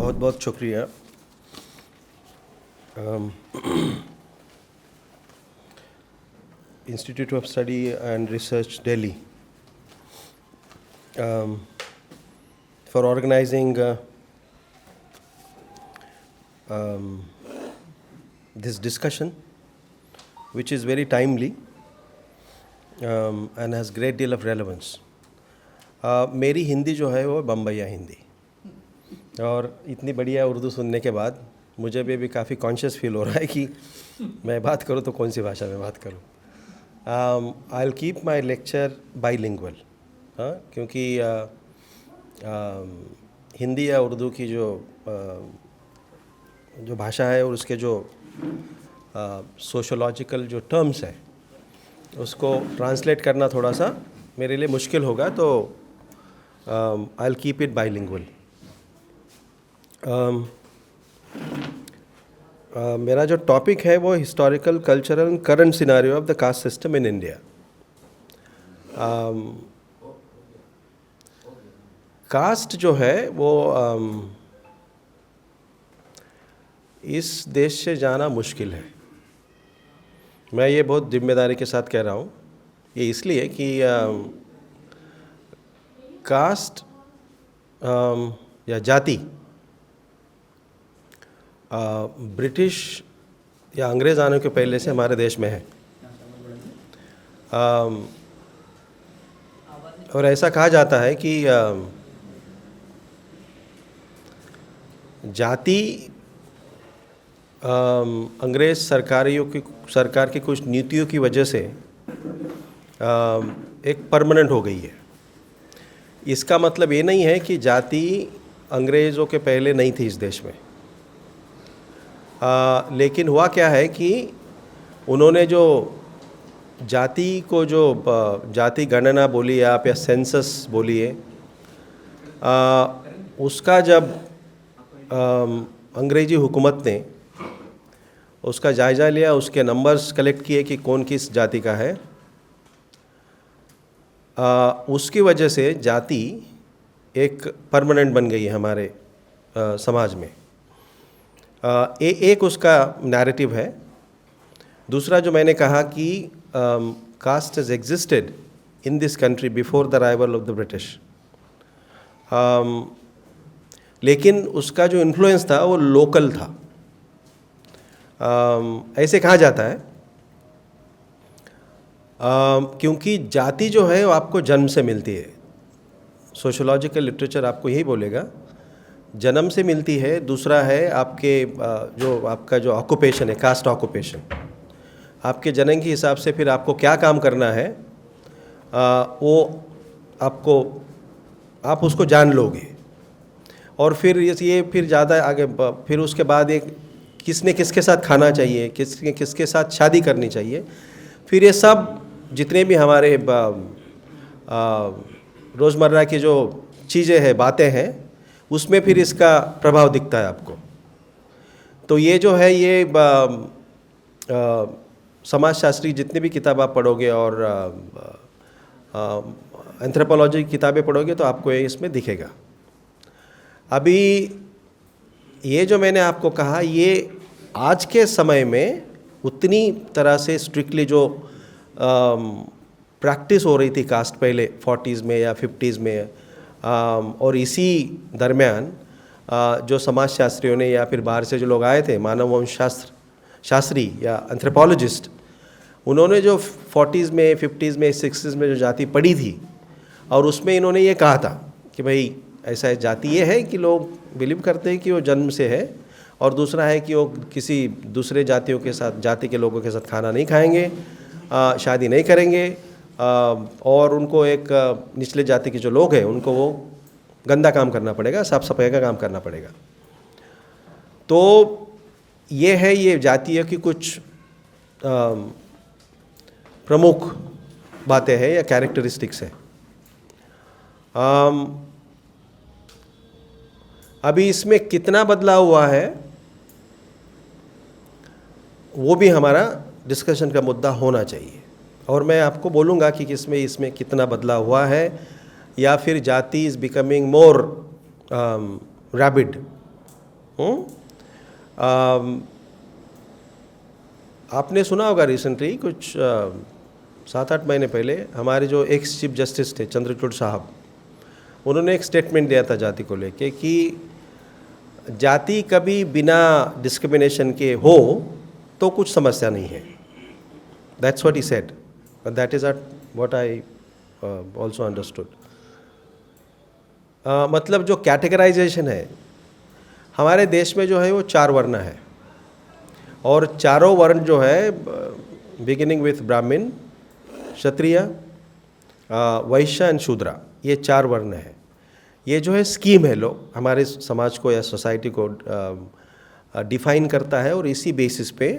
बहुत बहुत शुक्रिया। Institute of study and research Delhi for organizing this discussion, which is very timely and has great deal of relevance. मेरी हिंदी जो है वो बम्बईया हिंदी, और इतनी बढ़िया उर्दू सुनने के बाद मुझे भी काफ़ी कॉन्शियस फील हो रहा है कि मैं बात करूँ तो कौन सी भाषा में बात करूँ। आई will keep my lecture bilingual, क्योंकि हिंदी या उर्दू की जो भाषा है और उसके जो सोशोलॉजिकल जो टर्म्स है उसको ट्रांसलेट करना थोड़ा सा मेरे लिए मुश्किल होगा, तो I will keep it bilingual. मेरा जो टॉपिक है वो historical, cultural and current scenario of the caste system in India. Caste जो है वो इस देश से जाना मुश्किल है। मैं ये बहुत जिम्मेदारी के साथ कह रहा हूँ। ये इसलिए कि कास्ट या जाति ब्रिटिश या अंग्रेज़ आने के पहले से हमारे देश में है, और ऐसा कहा जाता है कि जाति अंग्रेज़ सरकार की कुछ नीतियों की वजह से एक परमानेंट हो गई है। इसका मतलब ये नहीं है कि जाति अंग्रेज़ों के पहले नहीं थी इस देश में, लेकिन हुआ क्या है कि उन्होंने जो जाति को जो जाति गणना बोली आप या सेंसस बोलिए, उसका जब अंग्रेज़ी हुकूमत ने उसका जायज़ा लिया, उसके नंबर्स कलेक्ट किए कि कौन किस जाति का है, उसकी वजह से जाति एक परमानेंट बन गई है हमारे समाज में। एक उसका नैरेटिव है। दूसरा जो मैंने कहा कि caste has existed in this country before the arrival of the British, लेकिन उसका जो इन्फ्लुएंस था वो लोकल था। ऐसे कहा जाता है क्योंकि जाति जो है वो आपको जन्म से मिलती है। सोशोलॉजिकल लिटरेचर आपको यही बोलेगा, जन्म से मिलती है। दूसरा है आपके आपका जो ऑक्यूपेशन है, कास्ट ऑक्यूपेशन, आपके जन्म के हिसाब से फिर आपको क्या काम करना है वो आप उसको जान लोगे। और फिर ये फिर ज़्यादा आगे फिर उसके बाद एक किसने किसके साथ खाना चाहिए, किसने किसके साथ शादी करनी चाहिए, फिर ये सब जितने भी हमारे रोज़मर्रा की जो चीज़ें हैं, बातें हैं, उसमें फिर इसका प्रभाव दिखता है आपको। तो ये जो है ये समाजशास्त्री जितनी भी किताब आप पढ़ोगे और एंथ्रोपोलॉजी की किताबें पढ़ोगे तो आपको ये इसमें दिखेगा। अभी ये जो मैंने आपको कहा, ये आज के समय में उतनी तरह से स्ट्रिक्टली जो प्रैक्टिस हो रही थी कास्ट पहले 40s में या 50s में, और इसी दरमियान जो समाजशास्त्रियों ने या फिर बाहर से जो लोग आए थे, मानव वंश शास्त्री या एंथ्रोपोलॉजिस्ट, उन्होंने जो 40s में 50s में 60s में जो जाति पढ़ी थी, और उसमें इन्होंने ये कहा था कि भाई ऐसा जाति ये है कि लोग बिलीव करते हैं कि वो जन्म से है, और दूसरा है कि वो किसी दूसरे जातियों के साथ, जाति के लोगों के साथ खाना नहीं खाएंगे, शादी नहीं करेंगे, और उनको एक निचले जाति के जो लोग हैं उनको वो गंदा काम करना पड़ेगा, साफ सफाई का काम करना पड़ेगा। तो ये है, ये जातीय की कुछ प्रमुख बातें हैं या कैरेक्टरिस्टिक्स हैं। अभी इसमें कितना बदलाव हुआ है वो भी हमारा डिस्कशन का मुद्दा होना चाहिए, और मैं आपको बोलूँगा कि इसमें कितना बदलाव हुआ है, या फिर जाति इज़ बिकमिंग मोर रैबिड आपने सुना होगा रिसेंटली कुछ 7-8 महीने पहले हमारे जो एक्स चीफ जस्टिस थे चंद्रचूड़ साहब, उन्होंने एक स्टेटमेंट दिया था जाति को लेके कि जाति कभी बिना डिस्क्रिमिनेशन के हो तो कुछ समस्या नहीं है. That's what he said, but that is what I also understood. मतलब जो कैटेगराइजेशन है हमारे देश में जो है वो 4 वर्ण है, और चारों वर्ण जो है बिगिनिंग विथ ब्राह्मण, क्षत्रिय, वैश्य एंड शूद्रा, ये 4 वर्ण है. ये जो है स्कीम है, लोग हमारे समाज को या सोसाइटी को डिफाइन करता है, और इसी बेसिस पे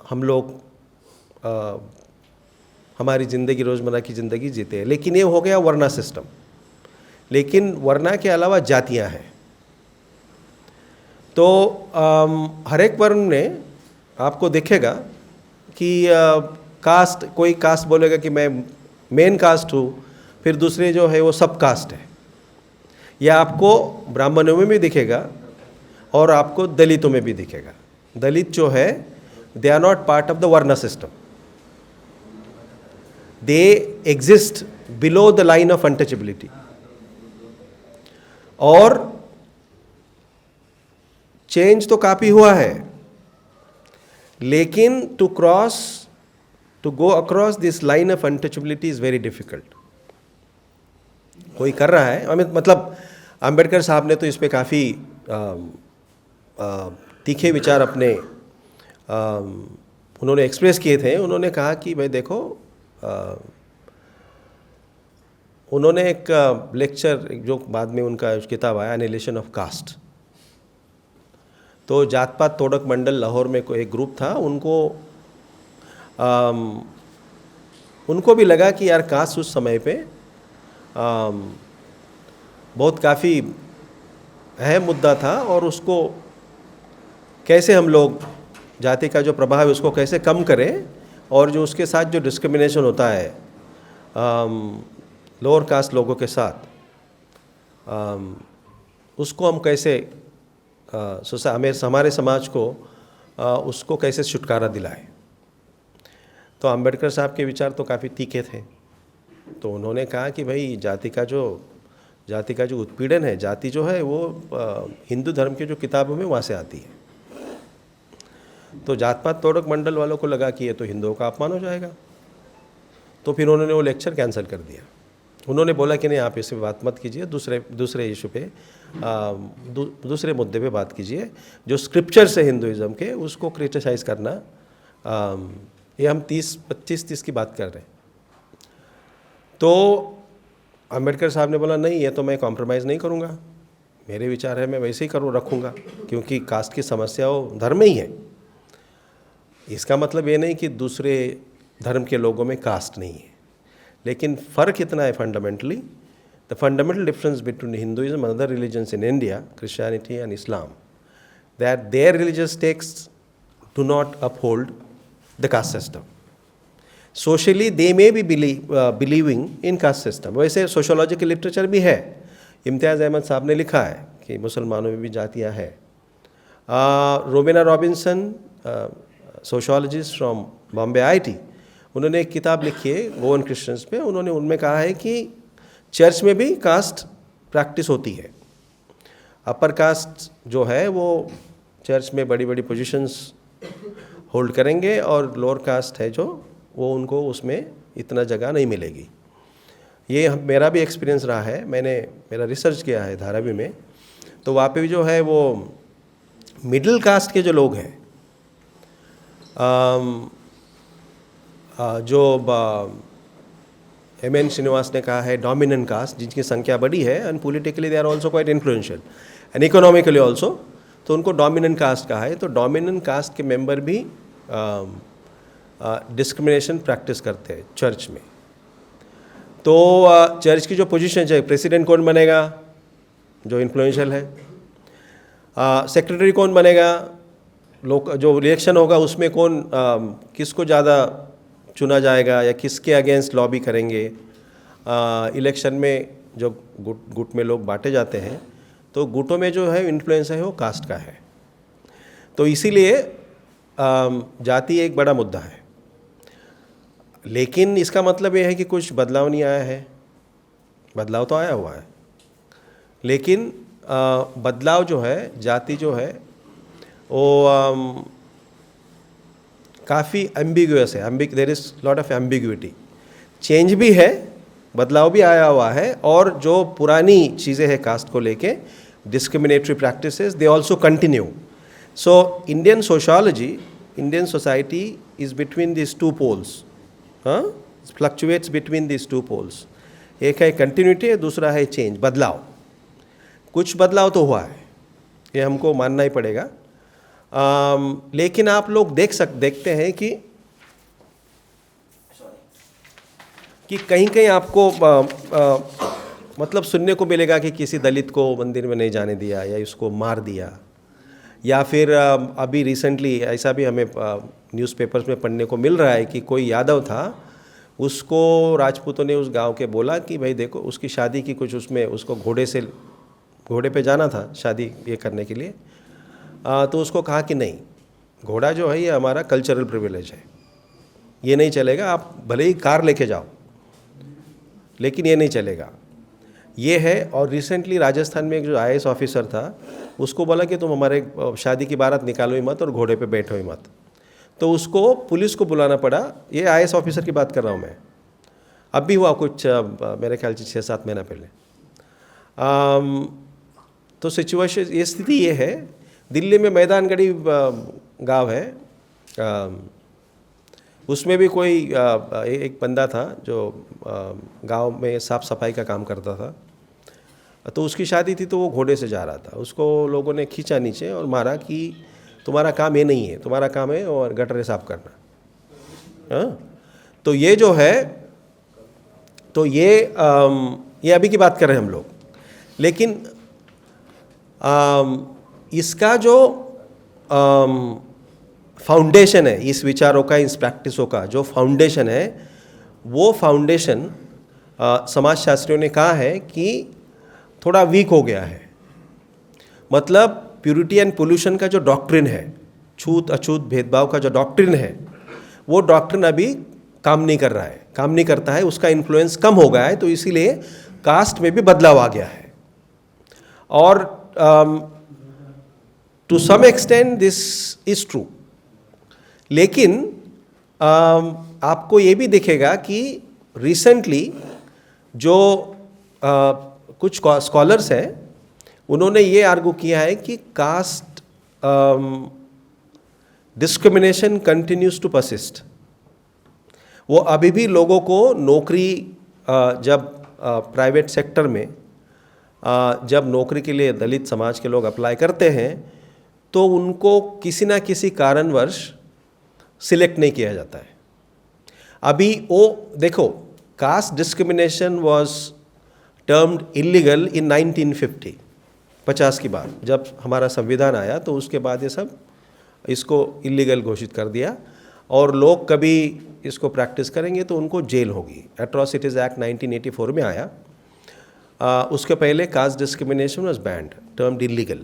हम लोग हमारी ज़िंदगी, रोज़मर्रा की ज़िंदगी जीते हैं. लेकिन ये हो गया वर्णा सिस्टम. लेकिन वर्णा के अलावा जातियां हैं. तो हर एक वर्ण ने आपको देखेगा कि कास्ट, कोई कास्ट बोलेगा कि मैं मेन कास्ट हूँ, फिर दूसरे जो है वो सब कास्ट है. यह आपको ब्राह्मणों में भी दिखेगा और आपको दलितों में भी दिखेगा. दलित जो है they are not part of the varna system. They exist below the line of untouchability. और चेंज तो काफ़ी हुआ है, लेकिन to go across this line of untouchability is very difficult. कोई कर रहा है, मतलब अंबेडकर साहब ने तो इस पे काफ़ी तीखे विचार अपने उन्होंने एक्सप्रेस किए थे. उन्होंने कहा कि भाई देखो, उन्होंने एक लेक्चर, जो बाद में उनका किताब आया एनालिसिस ऑफ कास्ट, तो जात पात तोड़क मंडल लाहौर में कोई एक ग्रुप था, उनको भी लगा कि यार कास्ट उस समय पे बहुत काफ़ी अहम मुद्दा था, और उसको कैसे हम लोग जाति का जो प्रभाव है उसको कैसे कम करें, और जो उसके साथ जो डिस्क्रिमिनेशन होता है लोअर कास्ट लोगों के साथ, उसको हम कैसे हमारे समाज को उसको कैसे छुटकारा दिलाए. तो अंबेडकर साहब के विचार तो काफ़ी तीखे थे. तो उन्होंने कहा कि भाई जाति का जो उत्पीड़न है, जाति जो है वो हिंदू धर्म की जो किताबों में वहाँ से आती है. तो जात पात तोड़क मंडल वालों को लगा कि ये तो हिंदुओं का अपमान हो जाएगा, तो फिर उन्होंने वो लेक्चर कैंसिल कर दिया. उन्होंने बोला कि नहीं, आप इस पे बात मत कीजिए, दूसरे इशू पे दूसरे मुद्दे पे बात कीजिए. जो स्क्रिप्चर्स है हिंदुइज़्म के, उसको क्रिटिसाइज़ करना, ये हम 25-30 की बात कर रहे हैं. तो अंबेडकर साहब ने बोला नहीं, ये तो मैं कॉम्प्रोमाइज़ नहीं करूँगा, मेरे विचार है मैं वैसे ही रखूँगा, क्योंकि कास्ट की समस्या वो धर्म में ही है. इसका मतलब ये नहीं कि दूसरे धर्म के लोगों में कास्ट नहीं है, लेकिन फ़र्क इतना है fundamentally, the fundamental difference between Hinduism and other religions in India, Christianity and Islam, that there religious text do not uphold the caste system. Socially they may be believing in caste system. वैसे sociological literature भी है. इम्तियाज़ अहमद साहब ने लिखा है कि मुसलमानों में भी जातियाँ हैं. Robina Robinson, sociologist from Bombay IIT, उन्होंने एक किताब लिखी है गोवन क्रिश्चियंस पे. उन्होंने उनमें कहा है कि चर्च में भी कास्ट प्रैक्टिस होती है. अपर कास्ट जो है वो चर्च में बड़ी बड़ी पोजीशंस होल्ड करेंगे, और लोअर कास्ट है जो वो उनको उसमें इतना जगह नहीं मिलेगी. ये मेरा भी एक्सपीरियंस रहा है. मैंने मेरा रिसर्च किया है धारावी में, तो वहाँ पे भी जो है वो मिडिल कास्ट के जो लोग हैं, जो M.N. श्रीनिवास ने कहा है डोमिनेंट कास्ट, जिनकी संख्या बड़ी है, and politically they are also quite influential and economically also, तो उनको डोमिनेंट कास्ट कहा है. तो डोमिनेंट कास्ट के मेंबर भी डिस्क्रिमिनेशन प्रैक्टिस करते हैं चर्च में. तो चर्च की जो पोजीशन है, प्रेसिडेंट कौन बनेगा, जो इन्फ्लुएंशियल है, सेक्रेटरी कौन बनेगा, लोग जो इलेक्शन होगा उसमें कौन किसको ज़्यादा चुना जाएगा या किसके अगेंस्ट लॉबी करेंगे. इलेक्शन में जो गुट में लोग बांटे जाते हैं, तो गुटों में जो है इन्फ्लुएंस है वो कास्ट का है। तो इसीलिए जाति एक बड़ा मुद्दा है। लेकिन इसका मतलब ये है कि कुछ बदलाव नहीं आया है। बदलाव तो आया हुआ है, लेकिन बदलाव जो है, जाति जो है वो काफ़ी एम्बिगुअस है। There is lot of ambiguity. Change भी है, बदलाव भी आया हुआ है, और जो पुरानी चीज़ें हैं कास्ट को लेके, discriminatory practices, they also continue. So Indian sociology, Indian society is between this two poles. Fluctuates between this two poles. एक है कंटिन्यूटी है, दूसरा है चेंज, बदलाव। कुछ बदलाव तो हुआ है, ये हमको मानना ही पड़ेगा। लेकिन आप लोग देखते हैं कि कहीं कहीं आपको मतलब सुनने को मिलेगा कि किसी दलित को मंदिर में नहीं जाने दिया, या उसको मार दिया, या फिर अभी रिसेंटली ऐसा भी हमें न्यूज़पेपर्स में पढ़ने को मिल रहा है कि कोई यादव था, उसको राजपूतों ने उस गांव के बोला कि भाई देखो, उसकी शादी की कुछ उसमें उसको घोड़े पे जाना था शादी ये करने के लिए। तो उसको कहा कि नहीं, घोड़ा जो है ये हमारा कल्चरल प्रिविलेज है, ये नहीं चलेगा, आप भले ही कार लेके जाओ लेकिन ये नहीं चलेगा, ये है। और रिसेंटली राजस्थान में एक जो IAS ऑफिसर था, उसको बोला कि तुम हमारे शादी की बारात निकालो ही मत और घोड़े पे बैठो ही मत। तो उसको पुलिस को बुलाना पड़ा। ये IAS ऑफिसर की बात कर रहा हूँ मैं, अब भी हुआ कुछ मेरे ख्याल से 6-7 महीना पहले। तो सिचुएशन, ये स्थिति ये है। दिल्ली में मैदानगढ़ी गांव है, उसमें भी कोई एक बंदा था जो गांव में साफ़ सफाई का काम करता था। तो उसकी शादी थी, तो वो घोड़े से जा रहा था। उसको लोगों ने खींचा नीचे और मारा कि तुम्हारा काम ये नहीं है, तुम्हारा काम है और गटरें साफ करना। तो ये जो है, तो ये अभी की बात कर रहे हैं हम लोग। लेकिन इसका जो फाउंडेशन है, इस विचारों का, इस प्रैक्टिसों का जो फाउंडेशन है, वो फाउंडेशन समाजशास्त्रियों ने कहा है कि थोड़ा वीक हो गया है। मतलब प्यूरिटी एंड पोल्यूशन का जो डॉक्ट्रिन है, छूत अछूत भेदभाव का जो डॉक्ट्रिन है, वो डॉक्ट्रिन अभी काम नहीं कर रहा है, काम नहीं करता है, उसका इन्फ्लुएंस कम हो गया है। तो इसीलिए कास्ट में भी बदलाव आ गया है। और to some extent this is true. लेकिन आपको ये भी दिखेगा कि रिसेंटली जो कुछ स्कॉलर्स हैं, उन्होंने ये आर्गू किया है कि caste discrimination continues to persist. वो अभी भी लोगों को नौकरी, जब प्राइवेट सेक्टर में जब नौकरी के लिए दलित समाज के लोग अप्लाई करते हैं, तो उनको किसी ना किसी कारणवश सिलेक्ट नहीं किया जाता है। अभी वो देखो, caste discrimination was termed illegal इन 1950, 50 की बात, जब हमारा संविधान आया तो उसके बाद ये सब इसको इलीगल घोषित कर दिया। और लोग कभी इसको प्रैक्टिस करेंगे तो उनको जेल होगी। एट्रोसिटीज़ एक्ट 1984 में आया। उसके पहले caste discrimination was band, termed illegal.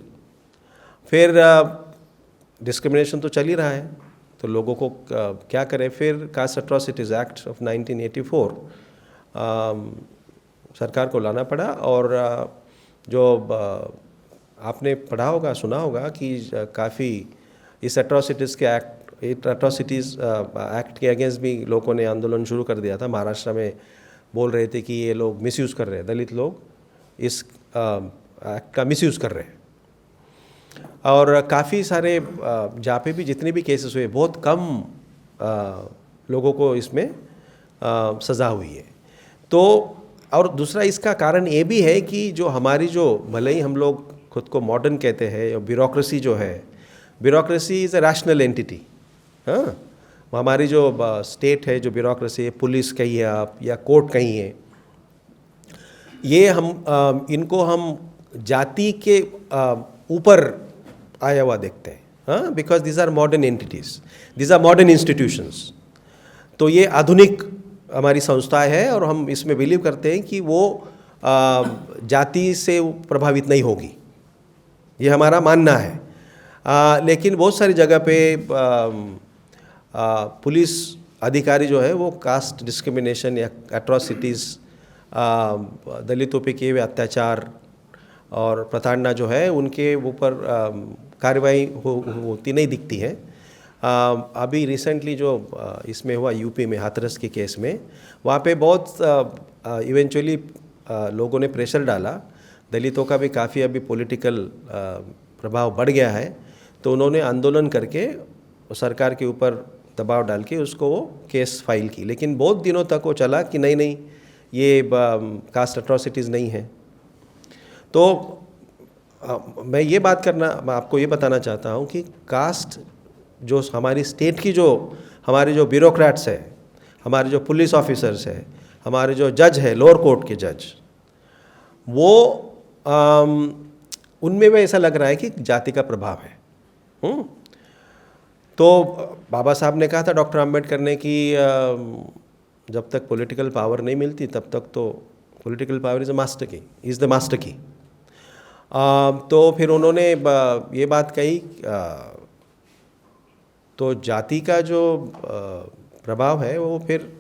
फिर डिस्क्रिमिनेशन तो चल ही रहा है, तो लोगों को क्या करें। फिर कास्ट एट्रोसिटीज़ एक्ट ऑफ 1984 सरकार को लाना पड़ा। और जो आपने पढ़ा होगा, सुना होगा कि काफ़ी इस एट्रोसिटीज़ एक्ट के अगेंस्ट भी लोगों ने आंदोलन शुरू कर दिया था। महाराष्ट्र में बोल रहे थे कि ये लोग मिसयूज़ कर रहे हैं, दलित लोग इस एक्ट का मिसयूज़ कर रहे हैं। और काफ़ी सारे जहाँ पे भी जितने भी केसेस हुए, बहुत कम लोगों को इसमें सज़ा हुई है। तो और दूसरा इसका कारण ये भी है कि जो हमारी, जो भले ही हम लोग खुद को मॉडर्न कहते हैं, ब्यूरोक्रेसी जो है, bureaucracy is a rational entity. हाँ, हमारी जो स्टेट है, जो ब्यूरोक्रेसी है, पुलिस कहिए आप या कोर्ट कहिए, ये हम इनको हम जाति के ऊपर आया हुआ देखते हैं। हाँ, because these are modern entities, these are modern institutions. तो ये आधुनिक हमारी संस्थाएं है और हम इसमें बिलीव करते हैं कि वो जाति से प्रभावित नहीं होगी। ये हमारा मानना है। लेकिन बहुत सारी जगह पे पुलिस अधिकारी जो है वो कास्ट डिस्क्रिमिनेशन या एट्रॉसिटीज़, दलितों पे किए हुए अत्याचार और प्रताड़ना जो है उनके ऊपर कार्रवाई होती नहीं दिखती है। अभी रिसेंटली जो इसमें हुआ यूपी में हाथरस के केस में, वहाँ पे बहुत इवेंचुअली लोगों ने प्रेशर डाला, दलितों का भी काफ़ी अभी पॉलिटिकल प्रभाव बढ़ गया है, तो उन्होंने आंदोलन करके सरकार के ऊपर दबाव डाल के उसको वो केस फाइल की। लेकिन बहुत दिनों तक वो चला कि नहीं नहीं ये कास्ट एट्रॉसिटीज़ नहीं है। तो मैं ये बात करना, मैं आपको ये बताना चाहता हूँ कि कास्ट जो हमारी स्टेट की, जो हमारे जो ब्यूरोक्रेट्स है, हमारे जो पुलिस ऑफिसर्स है, हमारे जो जज है, लोअर कोर्ट के जज, वो उनमें भी ऐसा लग रहा है कि जाति का प्रभाव है। तो बाबा साहब ने कहा था, डॉक्टर अंबेडकर ने, कि जब तक पॉलिटिकल पावर नहीं मिलती तब तक तो political power is the master की। तो फिर उन्होंने ये बात कही, तो जाति का जो प्रभाव है वो फिर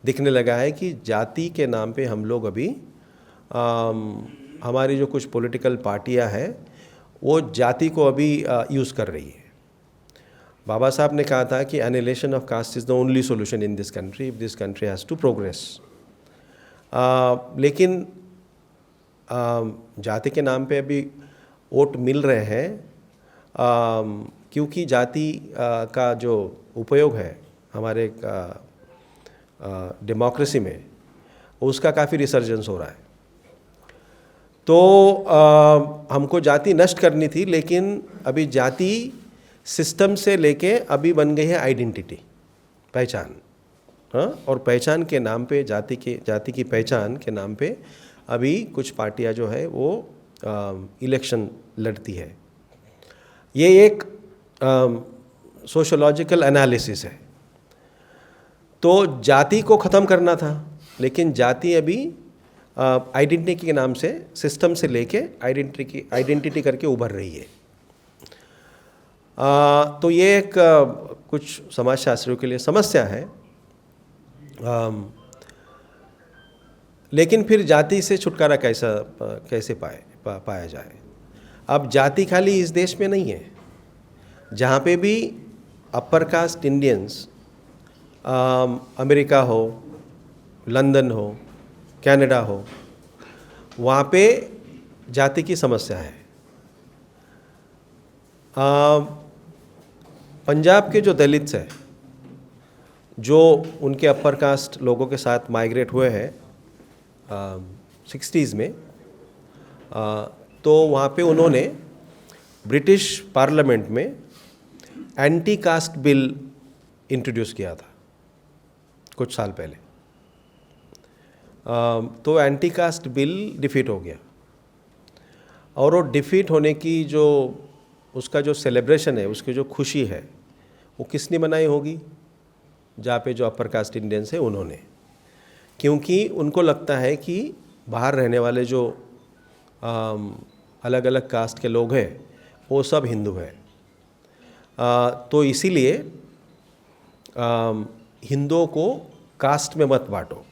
दिखने लगा है कि जाति के नाम पे हम लोग अभी हमारी जो कुछ पॉलिटिकल पार्टियां हैं वो जाति को अभी यूज़ कर रही है। बाबा साहब ने कहा था कि annihilation of caste is the only solution in this country if this country has to progress. लेकिन जाति के नाम पे अभी वोट मिल रहे हैं, क्योंकि जाति का जो उपयोग है हमारे डेमोक्रेसी में, उसका काफ़ी रिसर्जेंस हो रहा है। तो हमको जाति नष्ट करनी थी, लेकिन अभी जाति सिस्टम से लेके अभी बन गई है आइडेंटिटी, पहचान। हाँ, और पहचान के नाम पे, जाति की पहचान के नाम पे अभी कुछ पार्टियां जो है वो इलेक्शन लड़ती है। ये एक सोशोलॉजिकल एनालिसिस है। तो जाति को ख़त्म करना था, लेकिन जाति अभी आइडेंटिटी के नाम से, सिस्टम से लेके आइडेंटिटी करके उभर रही है। तो ये एक कुछ समाजशास्त्रियों के लिए समस्या है। लेकिन फिर जाति से छुटकारा कैसे पाया जाए। अब जाति खाली इस देश में नहीं है, जहाँ पे भी अपर कास्ट इंडियंस, अमेरिका हो, लंदन हो, कनाडा हो, वहाँ पे जाति की समस्या है। पंजाब के जो दलित हैं, जो उनके अपर कास्ट लोगों के साथ माइग्रेट हुए हैं 60s में, तो वहाँ पे उन्होंने ब्रिटिश पार्लियामेंट में एंटी कास्ट बिल इंट्रोड्यूस किया था कुछ साल पहले। तो एंटी कास्ट बिल डिफीट हो गया, और वो डिफीट होने की जो उसका जो सेलिब्रेशन है, उसकी जो खुशी है, वो किसने मनाई होगी? जहाँ पे जो अपर कास्ट इंडियंस है उन्होंने, क्योंकि उनको लगता है कि बाहर रहने वाले जो अलग अलग कास्ट के लोग हैं वो सब हिंदू हैं। तो इसीलिए हिंदुओं को कास्ट में मत बांटो,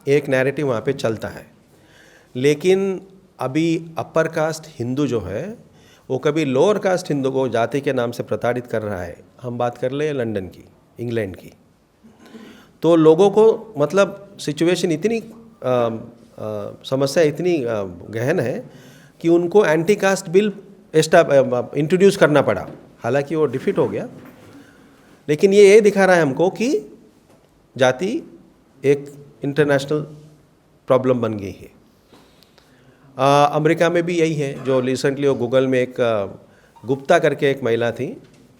एक नैरेटिव वहाँ पे चलता है। लेकिन अभी अपर कास्ट हिंदू जो है वो कभी लोअर कास्ट हिंदू को जाति के नाम से प्रताड़ित कर रहा है। हम बात कर ले लंदन की, इंग्लैंड की, तो लोगों को मतलब सिचुएशन इतनी समस्या इतनी गहन है कि उनको एंटी कास्ट बिल इंट्रोड्यूस करना पड़ा। हालांकि वो डिफीट हो गया, लेकिन ये दिखा रहा है हमको कि जाति एक इंटरनेशनल प्रॉब्लम बन गई है। अमेरिका में भी यही है। जो रिसेंटली वो गूगल में एक गुप्ता करके एक महिला थी,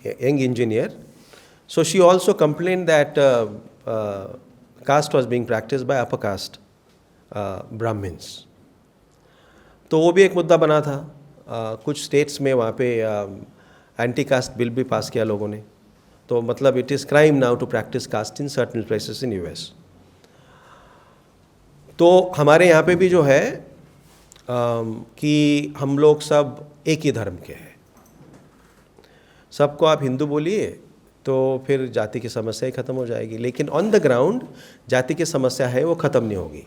young engineer, so she also complain that caste was being practised by upper caste Brahmins. तो वो भी एक मुद्दा बना था। कुछ स्टेट्स में वहाँ पे एंटी कास्ट बिल भी पास किया लोगों ने। तो मतलब it is crime now to practise caste in certain places in US. तो हमारे यहाँ पे भी जो है कि हम लोग सब एक ही धर्म के हैं, सबको आप हिंदू बोलिए तो फिर जाति की समस्या ही ख़त्म हो जाएगी। लेकिन ऑन द ग्राउंड जाति की समस्या है वो ख़त्म नहीं होगी।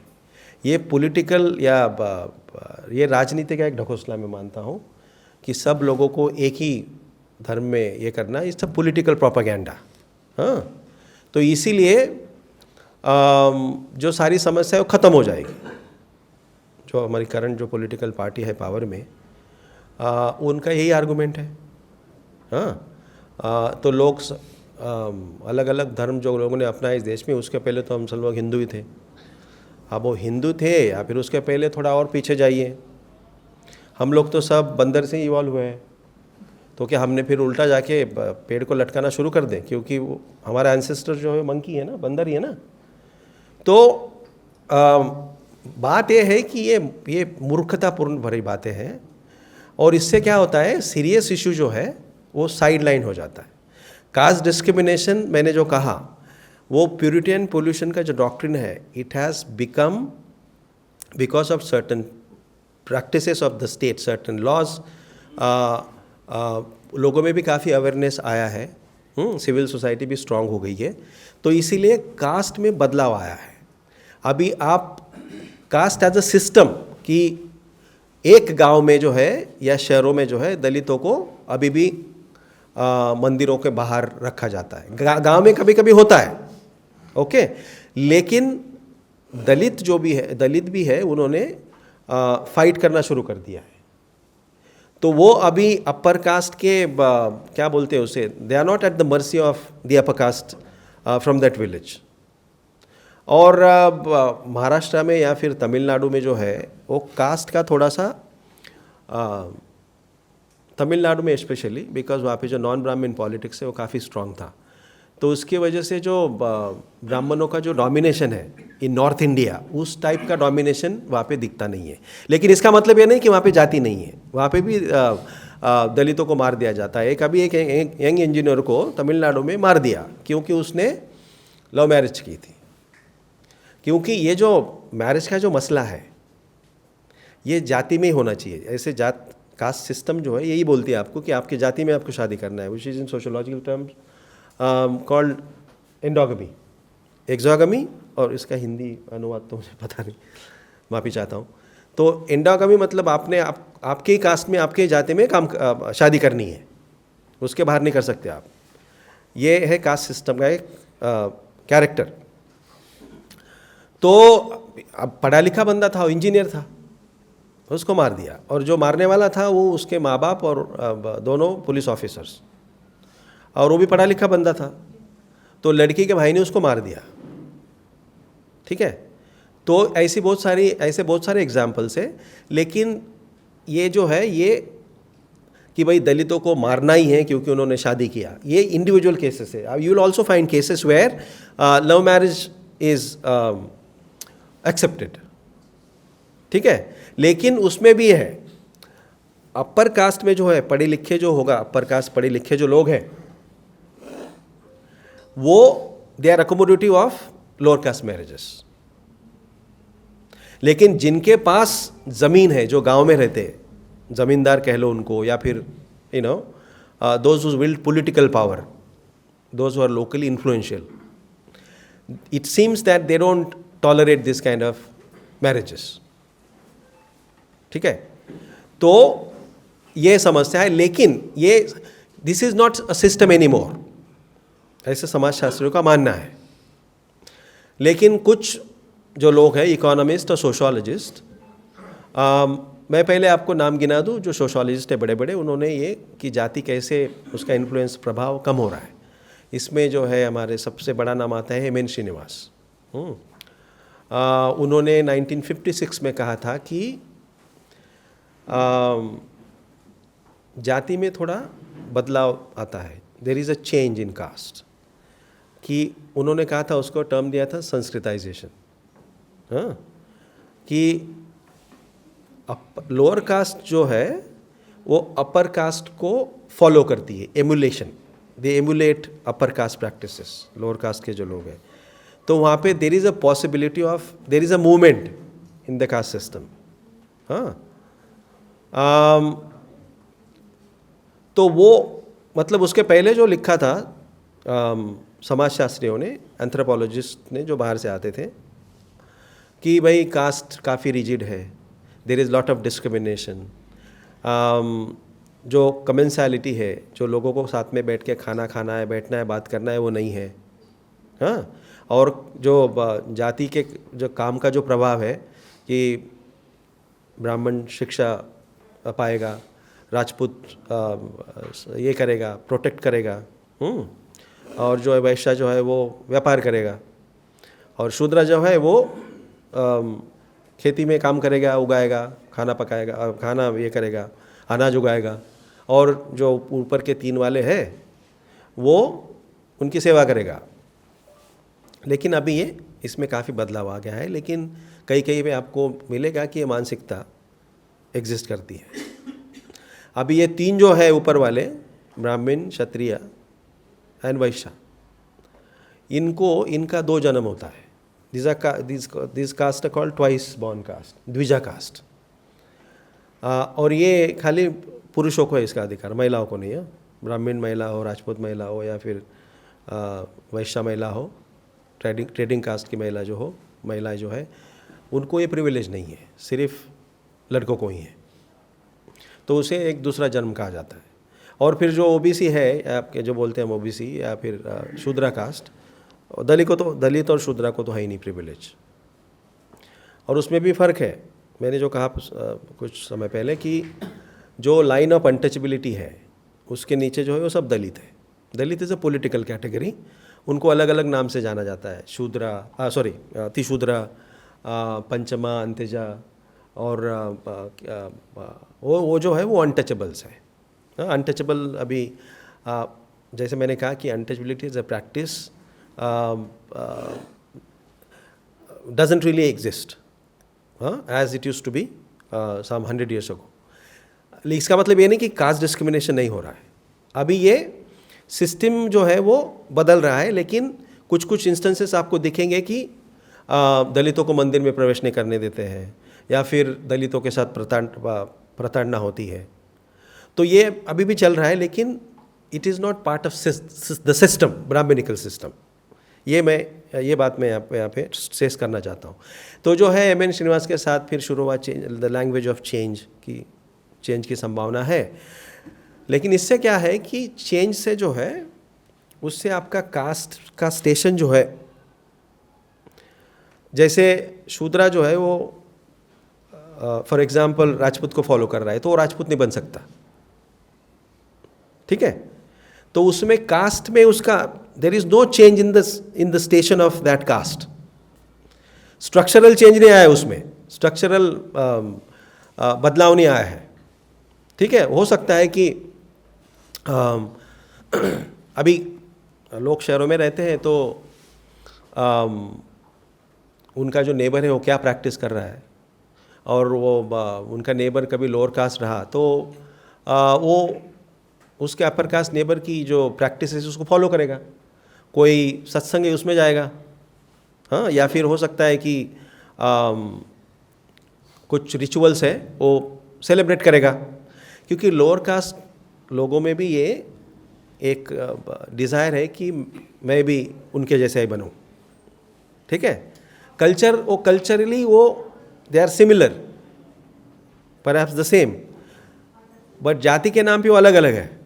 ये पॉलिटिकल या ये राजनीति का एक ढकोसला मैं मानता हूँ कि सब लोगों को एक ही धर्म में ये करना, इट्स अ पॉलिटिकल प्रोपेगेंडा। हाँ, तो इसीलिए जो सारी समस्या है वो ख़त्म हो जाएगी। जो हमारी करंट जो पॉलिटिकल पार्टी है पावर में, उनका यही आर्गुमेंट है। हाँ, तो लोग अलग अलग धर्म जो लोगों ने अपनाया इस देश में, उसके पहले तो हम सब लोग हिंदू ही थे। अब वो हिंदू थे या फिर उसके पहले थोड़ा और पीछे जाइए, हम लोग तो सब बंदर से इवॉल्व हुए हैं। तो क्या हमने फिर उल्टा जाके पेड़ को लटकाना शुरू कर दें? क्योंकि वो हमारा एंसेस्टर जो है मंकी है ना, बंदर ही है ना। तो बात यह है कि ये मूर्खतापूर्ण भरी बातें हैं, और इससे क्या होता है, सीरियस इशू जो है वो साइड लाइन हो जाता है। कास्ट डिस्क्रिमिनेशन मैंने जो कहा, वो प्यूरिटियन पोल्यूशन का जो डॉक्ट्रिन है, it has become because of certain practices of the state, certain laws. लोगों में भी काफ़ी अवेयरनेस आया है, सिविल सोसाइटी भी स्ट्रांग हो गई है, तो इसीलिए कास्ट में बदलाव आया है। अभी आप कास्ट एज अ सिस्टम कि एक गांव में जो है या शहरों में जो है दलितों को अभी भी मंदिरों के बाहर रखा जाता है। गांव में कभी कभी होता है, ओके, लेकिन दलित जो भी है, दलित भी है, उन्होंने फाइट करना शुरू कर दिया है। तो वो अभी अपर कास्ट के क्या बोलते हैं उसे, they are not at the mercy of the upper caste from that village. और महाराष्ट्र में या फिर तमिलनाडु में जो है वो कास्ट का थोड़ा सा, तमिलनाडु में स्पेशली बिकॉज वहाँ पे जो नॉन ब्राह्मण पॉलिटिक्स है वो काफ़ी स्ट्रांग था, तो उसकी वजह से जो ब्राह्मणों का जो डोमिनेशन है इन नॉर्थ इंडिया, उस टाइप का डोमिनेशन वहाँ पे दिखता नहीं है। लेकिन इसका मतलब ये नहीं कि वहाँ पे जाति नहीं है, वहाँ पे भी दलितों को मार दिया जाता है। अभी एक यंग इंजीनियर को तमिलनाडु में मार दिया क्योंकि उसने लव मैरिज की थी। क्योंकि ये जो मैरिज का जो मसला है ये जाति में ही होना चाहिए। ऐसे जात कास्ट सिस्टम जो है यही बोलती है आपको कि आपकी जाति में आपको शादी करना है, which is in sociological terms called endogamy, exogamy, और इसका हिंदी अनुवाद तो मुझे पता नहीं, माफ़ी चाहता हूँ। तो एंडोगमी मतलब आपने आपके ही कास्ट में, आपके ही जाति में शादी करनी है, उसके बाहर नहीं कर सकते आप। ये है कास्ट सिस्टम का एक कैरेक्टर। तो अब पढ़ा लिखा बंदा था, इंजीनियर था, उसको मार दिया, और जो मारने वाला था वो उसके माँ बाप और दोनों पुलिस ऑफिसर्स, और वो भी पढ़ा लिखा बंदा था। तो लड़की के भाई ने उसको मार दिया, ठीक है। तो ऐसे बहुत सारे एग्जाम्पल्स है। लेकिन ये जो है ये कि भाई दलितों को मारना ही है क्योंकि उन्होंने शादी किया, ये इंडिविजुअल केसेस है। You will also find cases where love marriage is accepted, ठीक है। लेकिन उसमें भी है अपर कास्ट में जो है पढ़े लिखे जो होगा, अपर कास्ट पढ़े लिखे जो लोग हैं वो they are accommodative of lower caste marriages. लेकिन जिनके पास ज़मीन है, जो गांव में रहते हैं, ज़मींदार कह लो उनको, या फिर you know those who wield political power, those who are locally influential, it seems that they don't tolerate this kind of marriages, ठीक है। तो ये समस्या है। लेकिन ये this is not a system any more, ऐसे समाजशास्त्रियों का मानना है। लेकिन कुछ जो लोग हैं, इकोनॉमिस्ट और सोशोलॉजिस्ट, मैं पहले आपको नाम गिना दूं जो सोशोलॉजिस्ट है बड़े बड़े, उन्होंने ये कि जाति कैसे उसका इन्फ्लुएंस प्रभाव कम हो रहा है। इसमें जो है हमारे सबसे बड़ा नाम आता है एम.एन. श्रीनिवास। उन्होंने 1956 में कहा था कि जाति में थोड़ा बदलाव आता है, there is a change in caste, कि उन्होंने कहा था, उसको टर्म दिया था संस्कृताइजेशन। हाँ, कि लोअर कास्ट जो है वो अपर कास्ट को फॉलो करती है, emulation, they emulate upper caste practices, lower caste के जो लोग हैं। तो वहाँ पे there is a possibility of, there is a movement in the caste system. हाँ, तो वो मतलब उसके पहले जो लिखा था समाजशास्त्रियों ने, एंथ्रोपोलॉजिस्ट ने जो बाहर से आते थे, कि भाई कास्ट काफ़ी रिजिड है, there is lot of discrimination, जो कमेंसैलिटी है, जो लोगों को साथ में बैठ के खाना खाना है, बैठना है, बात करना है, वो नहीं है। हाँ, और जो जाति के जो काम का जो प्रभाव है कि ब्राह्मण शिक्षा पाएगा, राजपूत ये करेगा, प्रोटेक्ट करेगा, और जो है वैश्य जो है वो व्यापार करेगा, और शूद्र जो है वो खेती में काम करेगा, उगाएगा, खाना पकाएगा, खाना ये करेगा, अनाज उगाएगा, और जो ऊपर के 3 वाले हैं वो उनकी सेवा करेगा। लेकिन अभी ये इसमें काफ़ी बदलाव आ गया है, लेकिन कहीं कहीं पे आपको मिलेगा कि ये मानसिकता एग्जिस्ट करती है। अभी ये 3 जो है ऊपर वाले, ब्राह्मण, क्षत्रिय एंड वैश्य, इनका 2 जन्म होता है। This caste called twice born caste, dvija caste. और ये खाली पुरुषों को है इसका अधिकार, महिलाओं को नहीं है। ब्राह्मण महिला हो, राजपूत महिला हो, या फिर वैश्य महिला हो, ट्रेडिंग कास्ट की महिला जो है उनको ये प्रिविलेज नहीं है, सिर्फ लड़कों को ही है। तो उसे एक दूसरा जन्म कहा जाता है। और फिर जो ओबीसी है, आपके जो बोलते हैं ओबीसी, या फिर शूद्रा कास्ट, दलित और शूद्रा को तो है ही नहीं प्रिविलेज। और उसमें भी फ़र्क है। मैंने जो कहा कुछ समय पहले कि जो लाइन ऑफ अनटचेबिलिटी है उसके नीचे जो है वो सब दलित है। दलित इज़ अ पॉलिटिकल कैटेगरी, उनको अलग अलग नाम से जाना जाता है, तिशूद्रा, पंचमा, अंत्यजा, और वो जो है वो अनटचेबल्स है। अनटचेबल अभी जैसे मैंने कहा कि untouchability is a practice doesn't really exist as it used to be some 100 years ago. इसका मतलब ये नहीं कि कास्ट डिस्क्रिमिनेशन नहीं हो रहा है, अभी ये सिस्टम जो है वो बदल रहा है। लेकिन कुछ कुछ इंस्टेंसेस आपको दिखेंगे कि दलितों को मंदिर में प्रवेश नहीं करने देते हैं, या फिर दलितों के साथ प्रताड़ना होती है। तो ये अभी भी चल रहा है, लेकिन it is not part of the system, Brahmanical system. ये बात मैं यहाँ पे स्ट्रेस करना चाहता हूँ। तो जो है एम.एन. श्रीनिवास के साथ फिर शुरू हुआ द लैंग्वेज ऑफ चेंज की संभावना है। लेकिन इससे क्या है कि चेंज से जो है उससे आपका कास्ट का स्टेशन जो है, जैसे शूद्रा जो है वो फॉर एग्जांपल राजपूत को फॉलो कर रहा है, तो वो राजपूत नहीं बन सकता, ठीक है। तो उसमें कास्ट में उसका there is no change in the station of that caste. Structural change नहीं आया उसमें, स्ट्रक्चरल बदलाव नहीं आया है, ठीक है। हो सकता है कि अभी लोग शहरों में रहते हैं, तो उनका जो नेबर है वो क्या प्रैक्टिस कर रहा है, और वो उनका नेबर कभी लोअर कास्ट रहा, तो वो उसके अपर कास्ट नेबर की जो प्रैक्टिस है उसको फॉलो करेगा। कोई सत्संग है उसमें जाएगा, हाँ, या फिर हो सकता है कि कुछ रिचुअल्स है वो सेलिब्रेट करेगा, क्योंकि लोअर कास्ट लोगों में भी ये एक डिज़ायर है कि मैं भी उनके जैसा ही बनूं, ठीक है। कल्चरली वो they are similar, perhaps the same, but जाति के नाम पे वो अलग अलग है।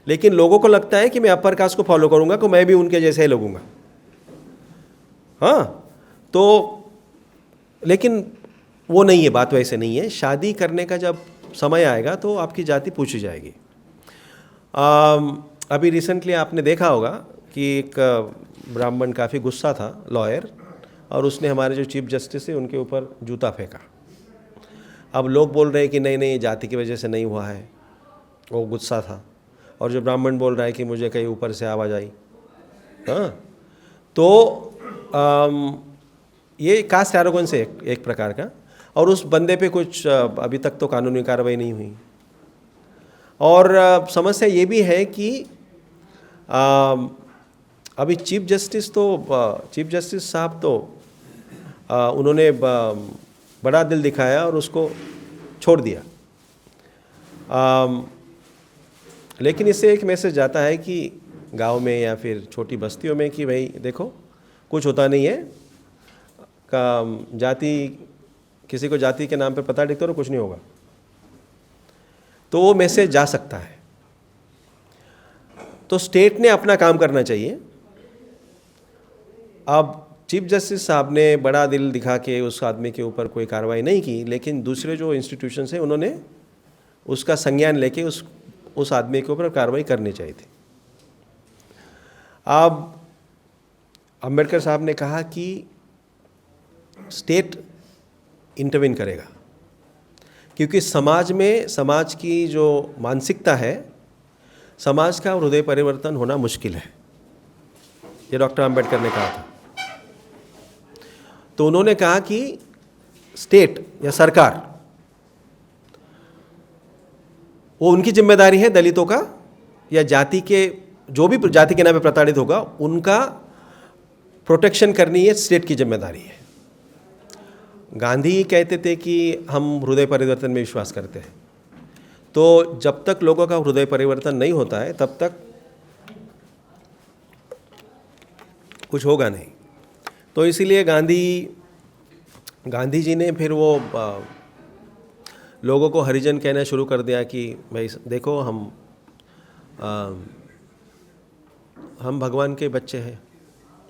लेकिन लोगों को लगता है कि मैं अपर कास्ट को फॉलो करूंगा तो मैं भी उनके जैसे ही लगूंगा, हाँ। तो लेकिन वो नहीं है, बात वैसे नहीं है। शादी करने का जब समय आएगा तो आपकी जाति पूछी जाएगी। अभी रिसेंटली आपने देखा होगा कि एक ब्राह्मण काफ़ी गुस्सा था, लॉयर, और उसने हमारे जो चीफ जस्टिस है उनके ऊपर जूता फेंका। अब लोग बोल रहे हैं कि नहीं नहीं, जाति की वजह से नहीं हुआ है, वो गुस्सा था। और जो ब्राह्मण बोल रहा है कि मुझे कहीं ऊपर से आवाज़ आई, हाँ। तो ये कास्ट एरोगेंस है एक प्रकार का, और उस बंदे पे कुछ अभी तक तो कानूनी कार्रवाई नहीं हुई। और समस्या ये भी है कि अभी चीफ जस्टिस साहब तो उन्होंने बड़ा दिल दिखाया और उसको छोड़ दिया, लेकिन इससे एक मैसेज जाता है कि गांव में या फिर छोटी बस्तियों में कि भाई देखो कुछ होता नहीं है, का जाति, किसी को जाति के नाम पर पता लिखते हो कुछ नहीं होगा, तो वो मैसेज जा सकता है। तो स्टेट ने अपना काम करना चाहिए। अब चीफ जस्टिस साहब ने बड़ा दिल दिखा के उस आदमी के ऊपर कोई कार्रवाई नहीं की, लेकिन दूसरे जो इंस्टीट्यूशंस हैं उन्होंने उसका संज्ञान लेके उस आदमी के ऊपर कार्रवाई करनी चाहिए थी। अब अंबेडकर साहब ने कहा कि स्टेट इंटरवीन करेगा, क्योंकि समाज की जो मानसिकता है, समाज का हृदय परिवर्तन होना मुश्किल है, ये डॉक्टर अंबेडकर ने कहा था। तो उन्होंने कहा कि स्टेट या सरकार, वो उनकी जिम्मेदारी है दलितों का या जाति के, जो भी जाति के नाम पे प्रताड़ित होगा उनका प्रोटेक्शन करनी है, स्टेट की जिम्मेदारी है। गांधी कहते थे कि हम हृदय परिवर्तन में विश्वास करते हैं। तो जब तक लोगों का हृदय परिवर्तन नहीं होता है तब तक कुछ होगा नहीं। तो इसीलिए गांधी जी ने फिर वो लोगों को हरिजन कहना शुरू कर दिया कि भाई देखो हम भगवान के बच्चे हैं,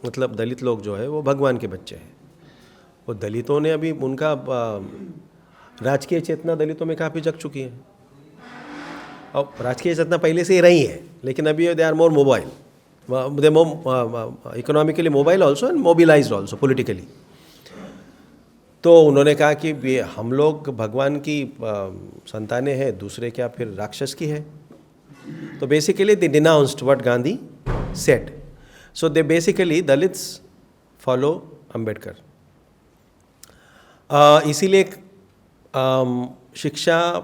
मतलब दलित लोग जो है वो भगवान के बच्चे हैं। वो दलितों ने अभी उनका राजकीय चेतना दलितों में काफ़ी जग चुकी है। अब राजकीय चेतना पहले से ही रही है, लेकिन अभी they are more mobile, they more economically mobile also and mobilised also politically. तो उन्होंने कहा कि हम लोग भगवान की संतानें हैं, दूसरे क्या फिर राक्षस की है। तो basically they denounced what Gandhi said. So they basically Dalits follow Ambedkar. इसीलिए शिक्षा,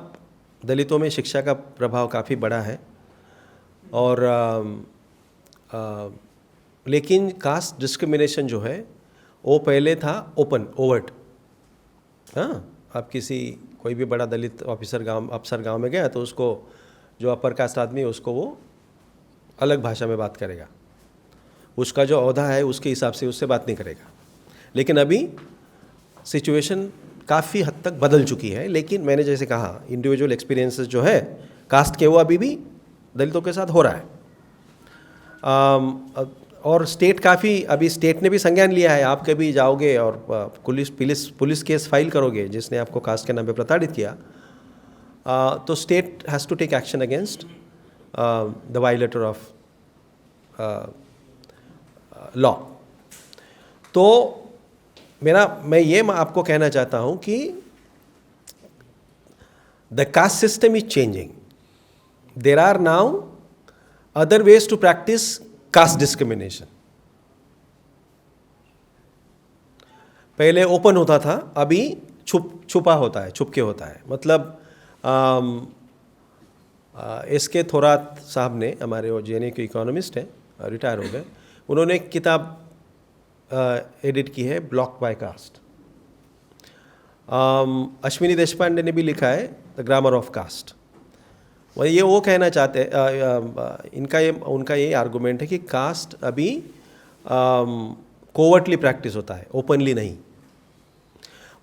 दलितों में शिक्षा का प्रभाव काफ़ी बड़ा है। और लेकिन कास्ट डिस्क्रिमिनेशन जो है वो पहले था ओपन, ओवर्ट। हाँ, आप कोई भी बड़ा दलित अफसर गांव में गया तो उसको जो अपर कास्ट आदमी है उसको वो अलग भाषा में बात करेगा, उसका जो ओहदा है उसके हिसाब से उससे बात नहीं करेगा। लेकिन अभी सिचुएशन काफ़ी हद तक बदल चुकी है। लेकिन मैंने जैसे कहा, इंडिविजुअल एक्सपीरियंसेस जो है कास्ट के वो अभी भी दलितों के साथ हो रहा है। और स्टेट अभी स्टेट ने भी संज्ञान लिया है। आप कभी जाओगे और पुलिस केस फाइल करोगे जिसने आपको कास्ट के नाम पे प्रताड़ित किया, तो state has to take action against the violator of law. तो मैं ये आपको कहना चाहता हूँ कि the caste system is changing. There are now other ways to practise caste discrimination. पहले ओपन होता था, अभी छुपा होता है, छुपके होता है। मतलब एस.के. थोरात साहब ने, हमारे वो जेएनयू के इकोनॉमिस्ट हैं, रिटायर हो गए, उन्होंने एक किताब एडिट की है, block by caste. Ashwini Deshpande ने भी लिखा है द ग्रामर ऑफ कास्ट। वो कहना चाहते हैं, उनका ये आर्गुमेंट है कि कास्ट अभी कोवर्टली प्रैक्टिस होता है, ओपनली नहीं।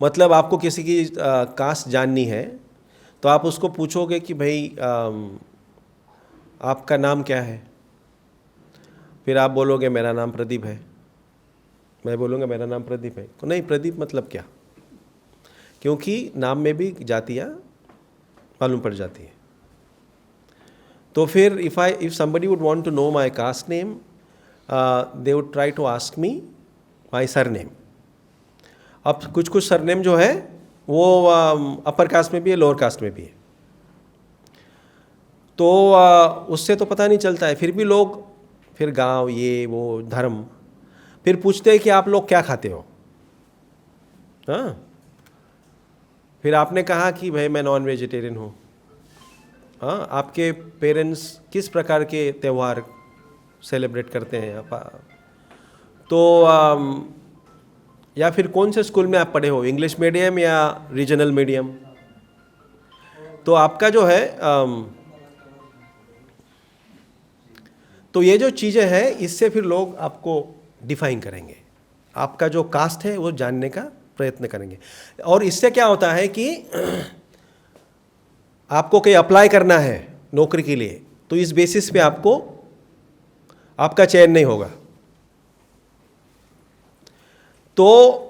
मतलब आपको किसी की कास्ट जाननी है तो आप उसको पूछोगे कि भाई आपका नाम क्या है, फिर आप बोलोगे मेरा नाम प्रदीप है, मैं बोलूँगा मेरा नाम प्रदीप है। तो नहीं, प्रदीप मतलब क्या, क्योंकि नाम में भी जातियाँ मालूम पड़ जाती हैं। तो फिर if somebody would want to know my caste name, they would try to ask me my surname. अब कुछ सरनेम जो है वो अपर कास्ट में भी है, लोअर कास्ट में भी है, तो उससे तो पता नहीं चलता है। फिर भी लोग, फिर गांव, ये वो धर्म, फिर पूछते हैं कि आप लोग क्या खाते हो। हाँ, फिर आपने कहा कि भाई मैं नॉन वेजिटेरियन हूँ। हाँ, आपके पेरेंट्स किस प्रकार के त्यौहार सेलिब्रेट करते हैं, तो या फिर कौन से स्कूल में आप पढ़े हो, इंग्लिश मीडियम या रीजनल मीडियम। तो आपका जो है तो ये जो चीज़ें हैं इससे फिर लोग आपको डिफाइन करेंगे, आपका जो कास्ट है वो जानने का प्रयत्न करेंगे। और इससे क्या होता है कि आपको कहीं अप्लाई करना है नौकरी के लिए तो इस बेसिस पे आपको आपका चयन नहीं होगा। तो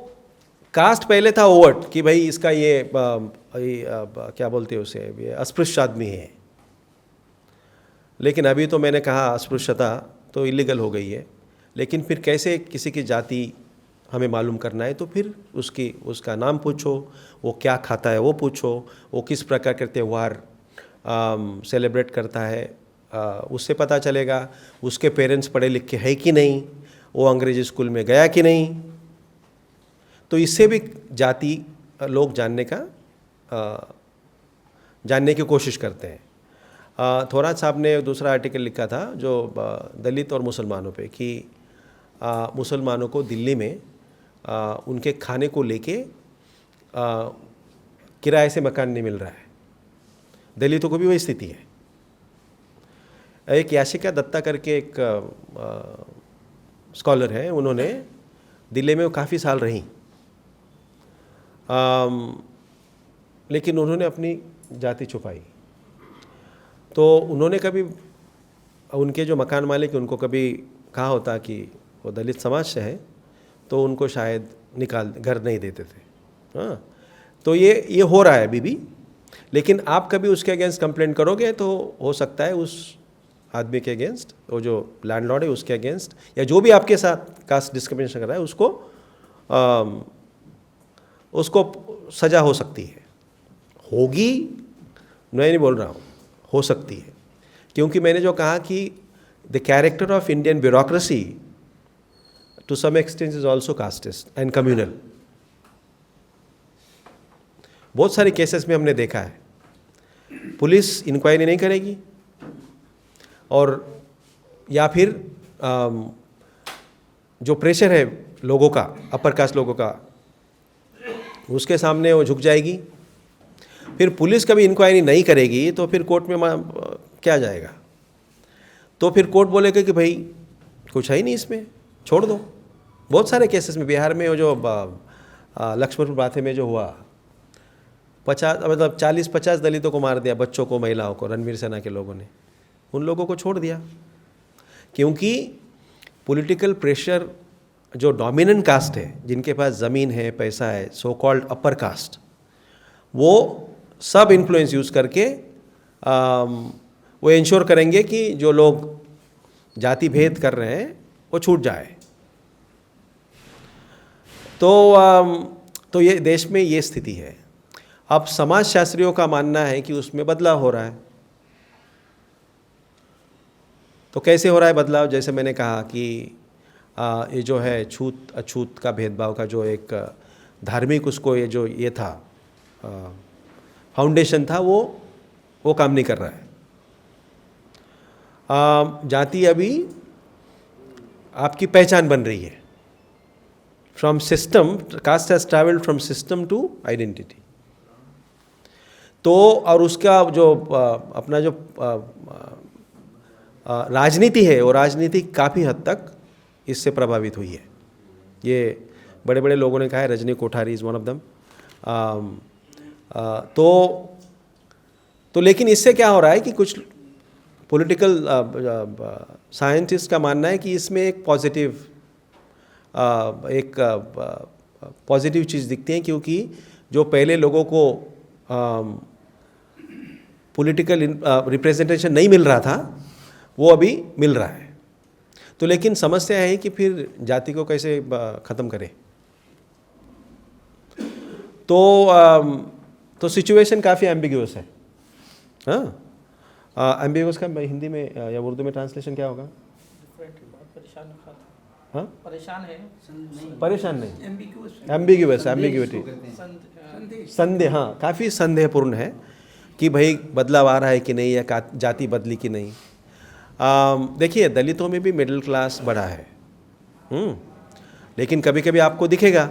कास्ट पहले था ओवर्ट कि भाई इसका ये क्या बोलते हैं उसे, ये अस्पृश्य आदमी है, लेकिन अभी तो मैंने कहा अस्पृश्यता तो इलीगल हो गई है। लेकिन फिर कैसे किसी की जाति हमें मालूम करना है तो फिर उसका नाम पूछो, वो क्या खाता है वो पूछो, वो किस प्रकार के त्यौहार सेलिब्रेट करता है, उससे पता चलेगा। उसके पेरेंट्स पढ़े लिखे हैं कि नहीं, वो अंग्रेजी स्कूल में गया कि नहीं, तो इससे भी जाति लोग जानने की कोशिश करते हैं। थोरात साहब ने दूसरा आर्टिकल लिखा था जो दलित और मुसलमानों पे कि मुसलमानों को दिल्ली में उनके खाने को लेके किराए से मकान नहीं मिल रहा है, दलितों को भी वही स्थिति है। एक याशिका दत्ता करके एक स्कॉलर है, उन्होंने दिल्ली में काफ़ी साल रहीं, लेकिन उन्होंने अपनी जाति छुपाई। तो उन्होंने कभी उनके जो मकान मालिक उनको कभी कहा होता कि वो दलित समाज से है तो उनको शायद घर नहीं देते थे। हाँ, तो ये हो रहा है अभी भी। लेकिन आप कभी उसके अगेंस्ट कंप्लेंट करोगे तो हो सकता है उस आदमी के अगेंस्ट, वो जो लैंडलॉर्ड है उसके अगेंस्ट, या जो भी आपके साथ कास्ट डिस्क्रिमिनेशन कर रहा है उसको सज़ा हो सकती है। होगी मैं नहीं बोल रहा हूँ, हो सकती है, क्योंकि मैंने जो कहा कि the character of Indian bureaucracy to some extent is also casteist and communal. बहुत सारे केसेस में हमने देखा है, पुलिस इंक्वायरी नहीं करेगी और या फिर जो प्रेशर है लोगों का, अपर कास्ट लोगों का, उसके सामने वो झुक जाएगी। फिर पुलिस कभी इंक्वायरी नहीं करेगी तो फिर कोर्ट में क्या जाएगा, तो फिर कोर्ट बोलेगा कि भाई कुछ है ही नहीं इसमें, छोड़ दो। बहुत सारे केसेस में, बिहार में वो जो लक्ष्मणपुर बाथे में जो हुआ, 40-50 दलितों को मार दिया, बच्चों को, महिलाओं को, रणवीर सेना के लोगों ने, उन लोगों को छोड़ दिया क्योंकि पॉलिटिकल प्रेशर, जो डोमिनेंट कास्ट है, जिनके पास ज़मीन है, पैसा है, सो कॉल्ड अपर कास्ट, वो सब इन्फ्लुएंस यूज़ करके वो इंश्योर करेंगे कि जो लोग जाति भेद कर रहे हैं वो छूट जाए। तो ये देश में ये स्थिति है। अब समाजशास्त्रियों का मानना है कि उसमें बदलाव हो रहा है। तो कैसे हो रहा है बदलाव? जैसे मैंने कहा कि ये जो है छूत अछूत का भेदभाव का जो एक धार्मिक उसको ये था फाउंडेशन था, वो काम नहीं कर रहा है। जाति अभी आपकी पहचान बन रही है। From system, caste has travelled from system to identity. तो और उसका जो अपना जो राजनीति है, वो राजनीति काफ़ी हद तक इससे प्रभावित हुई है। ये बड़े बड़े लोगों ने कहा है, Rajni Kothari is one of them. तो लेकिन इससे क्या हो रहा है कि कुछ पॉलिटिकल साइंटिस्ट का मानना है कि इसमें एक पॉजिटिव चीज़ दिखती है, क्योंकि जो पहले लोगों को पॉलिटिकल रिप्रेजेंटेशन नहीं मिल रहा था वो अभी मिल रहा है। तो लेकिन समस्या है कि फिर जाति को कैसे ख़त्म करें। तो सिचुएशन काफ़ी एम्बिग्यूअस है। हाँ, एम्बिग्यूअस का हिंदी में या उर्दू में ट्रांसलेशन क्या होगा? हाँ, परेशान नहीं, एम्बिग्यूअस, एम्बिग्यूटी, संदेह। हाँ, काफ़ी संदेहपूर्ण है कि भाई बदलाव आ रहा है कि नहीं, या जाति बदली कि नहीं। देखिए, दलितों में भी मिडिल क्लास बढ़ा है, लेकिन कभी कभी आपको दिखेगा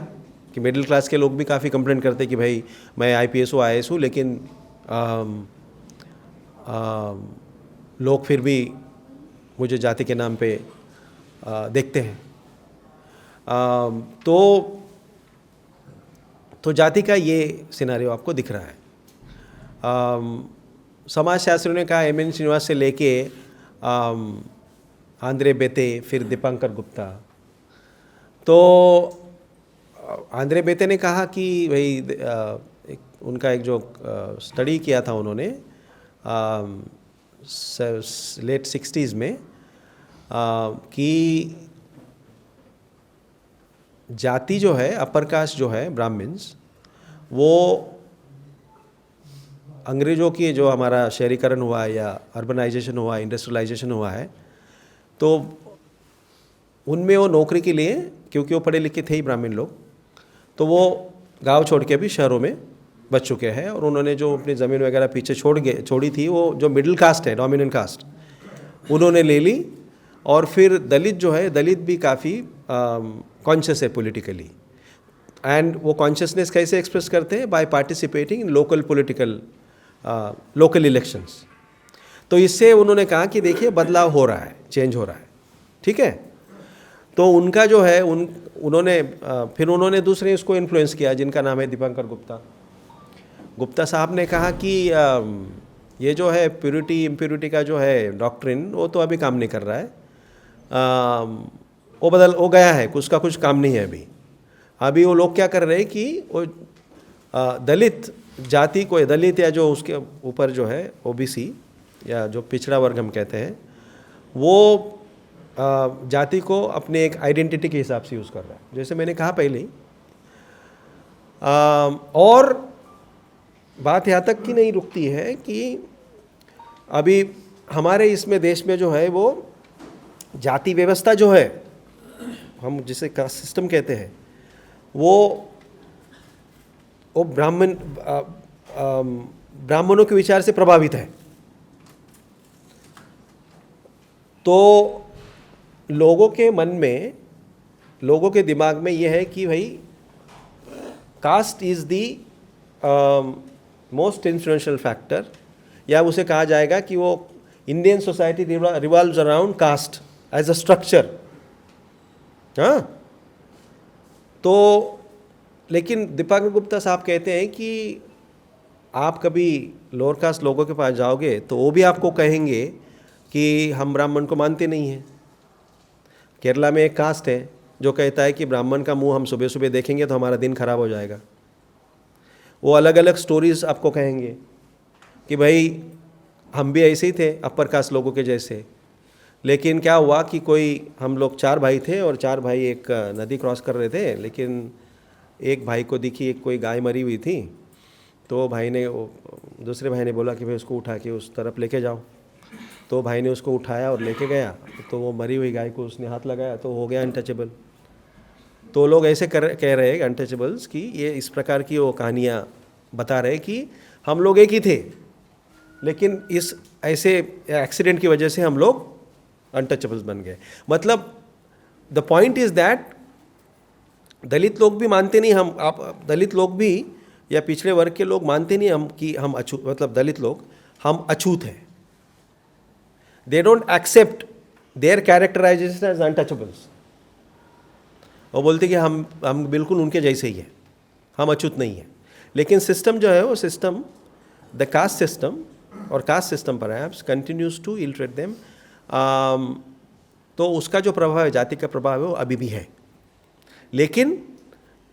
कि मिडिल क्लास के लोग भी काफ़ी कंप्लेंट करते हैं कि भाई मैं IPS हूँ, IAS हूँ, लेकिन लोग फिर भी मुझे जाति के नाम पे देखते हैं। तो जाति का ये सिनारियो आपको दिख रहा है। समाजशास्त्रियों ने कहा एम.एन. श्रीनिवास से लेके आंद्रे बेते, फिर दीपांकर गुप्ता। तो आंद्रे बेते ने कहा कि भाई उनका एक जो स्टडी किया था उन्होंने लेट 60s में कि जाति जो है, अपर कास्ट जो है, ब्राह्मण्स, वो अंग्रेज़ों की जो हमारा शहरीकरण हुआ है या अर्बनाइजेशन हुआ है, इंडस्ट्रियलाइजेशन हुआ है, तो उनमें वो नौकरी के लिए, क्योंकि वो पढ़े लिखे थे ही ब्राह्मण लोग, तो वो गांव छोड़ के भी शहरों में बच चुके हैं। और उन्होंने जो अपनी ज़मीन वगैरह पीछे छोड़ी थी, वो जो मिडिल कास्ट है, डोमिनेंट कास्ट, उन्होंने ले ली। और फिर दलित जो है, दलित भी काफ़ी कॉन्शियस है पॉलिटिकली, एंड वो कॉन्शियसनेस कैसे एक्सप्रेस करते हैं? By participating in local elections. तो इससे उन्होंने कहा कि देखिए बदलाव हो रहा है, चेंज हो रहा है, ठीक है। तो उनका जो है फिर उन्होंने दूसरे इसको इन्फ्लुएंस किया, जिनका नाम है दीपांकर गुप्ता। गुप्ता साहब ने कहा कि ये जो है प्योरिटी इम्प्योरिटी का जो है डॉक्ट्रिन, वो तो अभी काम नहीं कर रहा है, वो गया है, उसका कुछ काम नहीं है अभी वो लोग क्या कर रहे हैं कि वो दलित जाति को, दलित या जो उसके ऊपर जो है ओबीसी या जो पिछड़ा वर्ग हम कहते हैं, वो जाति को अपने एक आइडेंटिटी के हिसाब से यूज़ कर रहा है, जैसे मैंने कहा पहले ही। और बात यहाँ तक की नहीं रुकती है कि अभी हमारे इसमें देश में जो है वो जाति व्यवस्था जो है, हम जिसे कास्ट सिस्टम कहते हैं, वो ब्राह्मणों के विचार से प्रभावित है। तो लोगों के मन में, लोगों के दिमाग में ये है कि भाई caste is the most influential factor, या उसे कहा जाएगा कि वो Indian society revolves around caste as a structure. हाँ, तो लेकिन दीपांकर गुप्ता साहब कहते हैं कि आप कभी लोअर कास्ट लोगों के पास जाओगे तो वो भी आपको कहेंगे कि हम ब्राह्मण को मानते नहीं हैं। केरला में एक कास्ट है जो कहता है कि ब्राह्मण का मुंह हम सुबह सुबह देखेंगे तो हमारा दिन खराब हो जाएगा। वो अलग अलग स्टोरीज़ आपको कहेंगे कि भाई हम भी ऐसे ही थे, अपर कास्ट लोगों के जैसे, लेकिन क्या हुआ कि हम लोग 4 भाई थे और 4 भाई एक नदी क्रॉस कर रहे थे, लेकिन एक भाई को दिखी कोई गाय मरी हुई थी, तो दूसरे भाई ने बोला कि भाई उसको उठा के उस तरफ लेके जाओ। तो भाई ने उसको उठाया और लेके गया, तो वो मरी हुई गाय को उसने हाथ लगाया तो हो गया अनटचेबल। तो लोग ऐसे कह रहे हैं अनटचेबल्स कि ये इस प्रकार की वो कहानियाँ बता रहे कि हम लोग एक ही थे, लेकिन इस ऐसे एक्सीडेंट की वजह से हम लोग अनटचेबल्स बन गए। मतलब द पॉइंट इज़ दैट दलित लोग भी मानते नहीं, दलित लोग भी या पिछड़े वर्ग के लोग मानते नहीं कि हम अछूत, मतलब दलित लोग हम अछूत हैं। They don't accept their characterisation as untouchables. वो बोलते कि हम बिल्कुल उनके जैसे ही हैं, हम अछूत नहीं हैं। लेकिन सिस्टम जो है वो सिस्टम, द कास्ट सिस्टम और caste system perhaps continues to illustrate them. तो उसका जो प्रभाव है, जाति का प्रभाव है, वो अभी भी है, लेकिन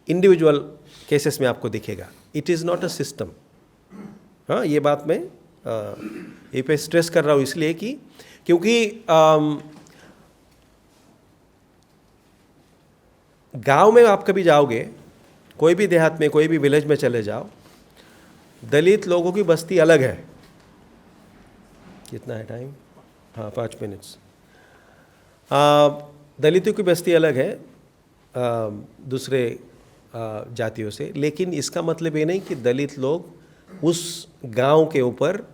इंडिविजुअल केसेस में आपको दिखेगा। It is not a system. हाँ, ये बात मैं ये पे स्ट्रेस कर रहा हूँ इसलिए कि क्योंकि गांव में आप कभी जाओगे, कोई भी देहात में, कोई भी विलेज में चले जाओ, दलित लोगों की बस्ती अलग है। कितना है टाइम? हाँ, 5 मिनट्स। दलितों की बस्ती अलग है दूसरे जातियों से, लेकिन इसका मतलब ये नहीं कि दलित लोग उस गांव के ऊपर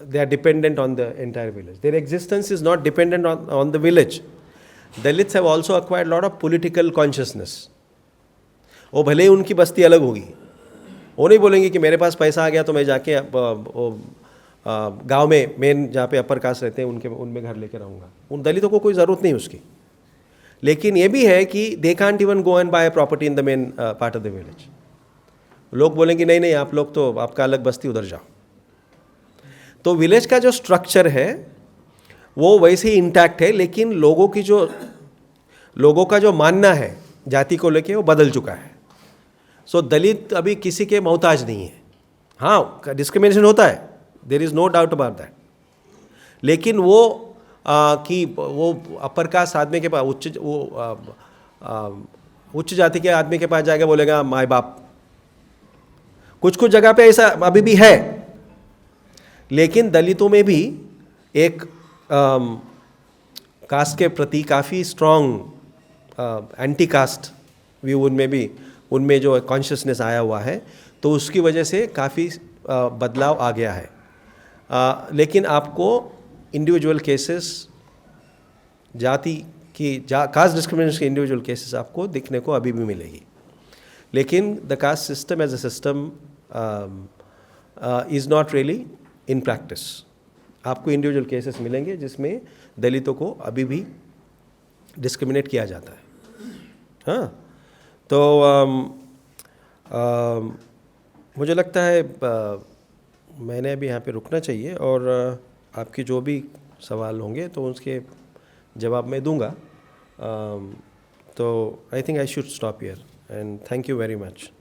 they are dependent on the entire village. Their existence is not dependent on the village. Dalits have also acquired a lot of political consciousness. वो भले ही उनकी बस्ती अलग होगी, वो नहीं बोलेंगे कि मेरे पास पैसा आ गया तो मैं जाके गांव में मेन जहाँ पे अपर कास्ट रहते हैं उनमें घर लेके रहूँगा। उन दलितों को कोई ज़रूरत नहीं उसकी। लेकिन ये भी है कि they can't even go and buy property in the main part of the village. लोग बोलेंगे नहीं नहीं, आप लोग तो, आपका अलग बस्ती, उधर जाओ। तो विलेज का जो स्ट्रक्चर है वो वैसे ही इंटैक्ट है, लेकिन लोगों का जो मानना है जाति को लेके वो बदल चुका है। सो दलित अभी किसी के मोहताज नहीं है। हाँ, डिस्क्रिमिनेशन होता है, there is no doubt about that. लेकिन वो कि वो अपर कास्ट आदमी के पास, उच्च जाति के आदमी के पास जाएगा, बोलेगा माय बाप। कुछ कुछ जगह पे ऐसा अभी भी है, लेकिन दलितों में भी एक कास्ट के प्रति काफ़ी स्ट्रॉन्ग एंटी कास्ट व्यू उनमें जो कॉन्शियसनेस आया हुआ है, तो उसकी वजह से काफ़ी बदलाव आ गया है। लेकिन आपको इंडिविजुअल केसेस, जाति की कास्ट डिस्क्रिमिनेशन के इंडिविजुअल केसेस आपको दिखने को अभी भी मिलेगी। लेकिन the caste system as a system is not really in practice. आपको इंडिविजुअल केसेस मिलेंगे जिसमें दलितों को अभी भी डिस्क्रिमिनेट किया जाता है। हाँ, तो मुझे लगता है मैंने अभी यहाँ पे रुकना चाहिए, और आपकी जो भी सवाल होंगे तो उसके जवाब मैं दूंगा। तो I think I should stop here and thank you very much.